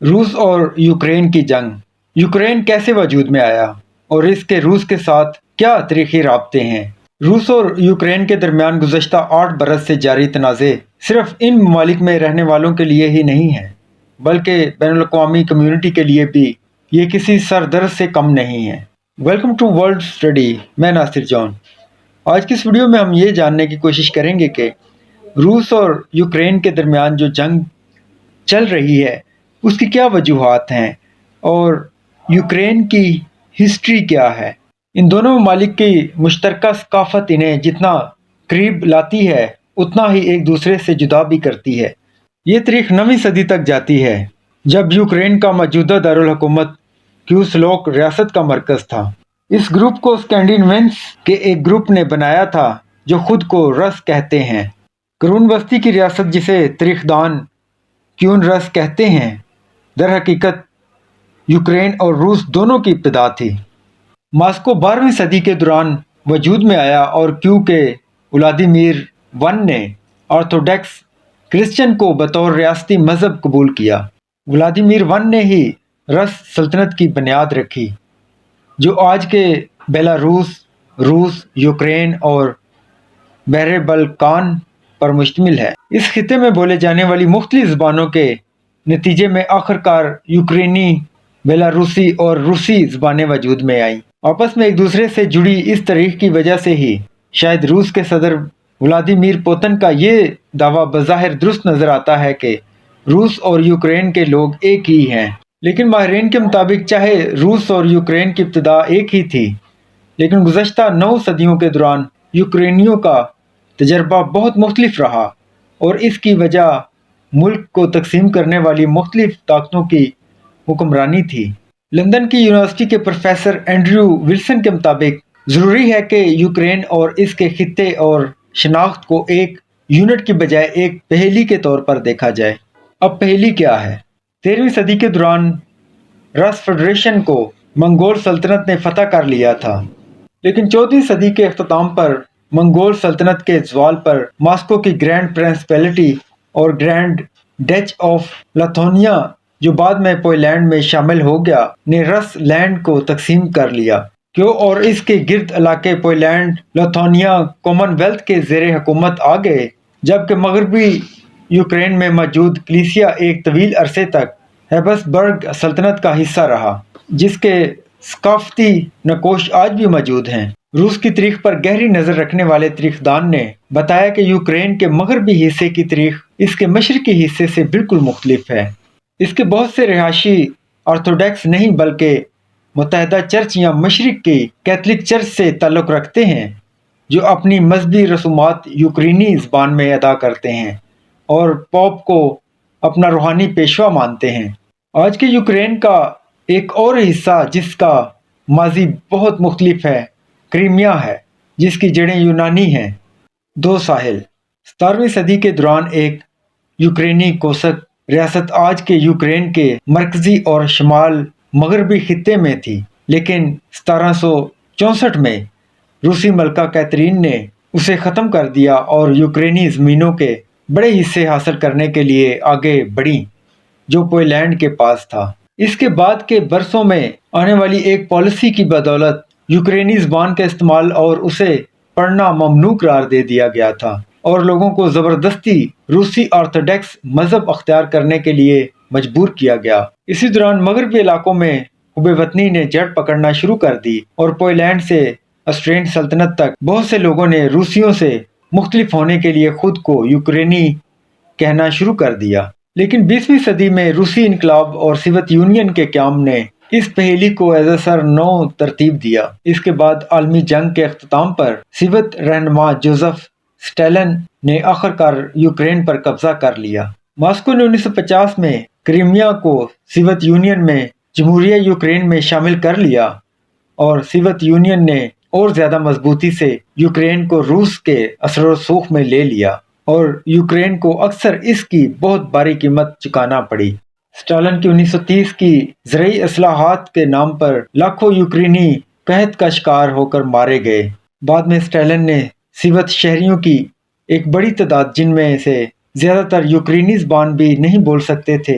روس اور یوکرین کی جنگ۔ یوکرین کیسے وجود میں آیا اور اس کے روس کے ساتھ کیا تاریخی رابطے ہیں؟ روس اور یوکرین کے درمیان گزشتہ 8 برس سے جاری تنازع صرف ان ممالک میں رہنے والوں کے لیے ہی نہیں ہے، بلکہ بین الاقوامی کمیونٹی کے لیے بھی یہ کسی سر درد سے کم نہیں ہے۔ ویلکم ٹو ورلڈ اسٹڈی، میں ناصر جان۔ آج کی اس ویڈیو میں ہم یہ جاننے کی کوشش کریں گے کہ روس اور یوکرین کے درمیان جو جنگ چل رہی ہے اس کی کیا وجوہات ہیں اور یوکرین کی ہسٹری کیا ہے۔ ان دونوں ممالک کی مشترکہ ثقافت انہیں جتنا قریب لاتی ہے اتنا ہی ایک دوسرے سے جدا بھی کرتی ہے۔ یہ تاریخ 9ویں صدی تک جاتی ہے، جب یوکرین کا موجودہ دارالحکومت کیوسلوک ریاست کا مرکز تھا۔ اس گروپ کو اسکینڈینیوینز کے ایک گروپ نے بنایا تھا جو خود کو رس کہتے ہیں۔ قرون وسطی کی ریاست جسے تاریخ دان کیون رس کہتے ہیں، در حقیقت یوکرین اور روس دونوں کی ابتدا تھی۔ ماسکو 12ویں صدی کے دوران وجود میں آیا اور کیو کے ولادیمیر ون نے آرتھوڈکس کرسچن کو بطور ریاستی مذہب قبول کیا۔ ولادیمیر ون نے ہی رس سلطنت کی بنیاد رکھی، جو آج کے بیلاروس، روس، یوکرین اور بحر بلقان پر مشتمل ہے۔ اس خطے میں بولے جانے والی مختلف زبانوں کے نتیجے میں آخرکار یوکرینی، بیلاروسی اور روسی زبانیں وجود میں آئیں۔ آپس میں ایک دوسرے سے جڑی اس تاریخ کی وجہ سے ہی شاید روس کے صدر ولادیمیر پوتن کا یہ دعویٰ بظاہر درست نظر آتا ہے کہ روس اور یوکرین کے لوگ ایک ہی ہیں۔ لیکن ماہرین کے مطابق چاہے روس اور یوکرین کی ابتدا ایک ہی تھی، لیکن گزشتہ 9 صدیوں کے دوران یوکرینیوں کا تجربہ بہت مختلف رہا اور اس کی وجہ ملک کو تقسیم کرنے والی مختلف طاقتوں کی حکمرانی تھی۔ لندن کی یونیورسٹی کے پروفیسر اینڈریو ولسن کے مطابق ضروری ہے کہ یوکرین اور اس کے خطے اور شناخت کو ایک یونٹ کی بجائے ایک پہیلی کے طور پر دیکھا جائے۔ اب پہیلی کیا ہے؟ 13ویں صدی کے دوران رس فیڈریشن کو منگول سلطنت نے فتح کر لیا تھا، لیکن 14ویں صدی کے اختتام پر منگول سلطنت کے زوال پر ماسکو کی گرینڈ پرنسپلٹی اور گرینڈ ڈچ آف لتھونیا، جو بعد میں پولینڈ میں شامل ہو گیا، نے رس لینڈ کو تقسیم کر لیا۔ کیو اور اس کے گرد علاقے پولینڈ، لتھونیا کامن ویلتھ کے زیر حکومت آ گئے، جبکہ مغربی یوکرین میں موجود کلیسیا ایک طویل عرصے تک ہیبسبرگ سلطنت کا حصہ رہا، جس کے ثقافتی نقوش آج بھی موجود ہیں۔ روس کی تاریخ پر گہری نظر رکھنے والے تاریخ دان نے بتایا کہ یوکرین کے مغربی حصے کی تاریخ اس کے مشرقی حصے سے بالکل مختلف ہے۔ اس کے بہت سے رہائشی آرتھوڈکس نہیں بلکہ متحدہ چرچ یا مشرق کی کیتھولک چرچ سے تعلق رکھتے ہیں، جو اپنی مذہبی رسومات یوکرینی زبان میں ادا کرتے ہیں اور پوپ کو اپنا روحانی پیشوا مانتے ہیں۔ آج کے یوکرین کا ایک اور حصہ جس کا ماضی بہت مختلف ہے، کریمیا ہے، جس کی جڑیں یونانی ہیں۔ 2 ساحل۔ 17ویں صدی کے دوران ایک یوکرینی کوسک ریاست آج کے یوکرین کے مرکزی اور شمال مغربی خطے میں تھی، لیکن 1764 میں روسی ملکہ کیترین نے اسے ختم کر دیا اور یوکرینی زمینوں کے بڑے حصے حاصل کرنے کے لیے آگے بڑھیں، جو پولینڈ کے پاس تھا۔ اس کے بعد کے برسوں میں آنے والی ایک پالیسی کی بدولت یوکرینی زبان کا استعمال اور اسے پڑھنا ممنوع قرار دے دیا گیا تھا اور لوگوں کو زبردستی روسی آرتھوڈکس مذہب اختیار کرنے کے لیے مجبور کیا گیا۔ اسی دوران مغربی علاقوں میں حب وطنی نے جڑ پکڑنا شروع کر دی اور پولینڈ سے آسٹرین سلطنت تک بہت سے لوگوں نے روسیوں سے مختلف ہونے کے لیے خود کو یوکرینی کہنا شروع کر دیا۔ لیکن 20ویں صدی میں روسی انقلاب اور سوویت یونین کے قیام نے اس پہیلی کو ایز سر نو ترتیب دیا۔ اس کے بعد عالمی جنگ کے اختتام پر سوویت رہنما جوزف اسٹالن نے آخرکار یوکرین پر قبضہ کر لیا۔ ماسکو نے 1950 میں کریمیا کو سوویت یونین میں جمہوریہ یوکرین میں شامل کر لیا اور سوویت یونین نے اور زیادہ مضبوطی سے یوکرین کو روس کے اثر و رسوخ میں لے لیا اور یوکرین کو اکثر اس کی بہت بھاری قیمت چکانا پڑی۔ اسٹالن کی 1930 کی زرعی اصلاحات کے نام پر لاکھوں یوکرینی قحط کا شکار ہو کر مارے گئے۔ بعد میں اسٹالن نے سوویت شہریوں کی ایک بڑی تعداد، جن میں سے زیادہ تر یوکرینی زبان بھی نہیں بول سکتے تھے،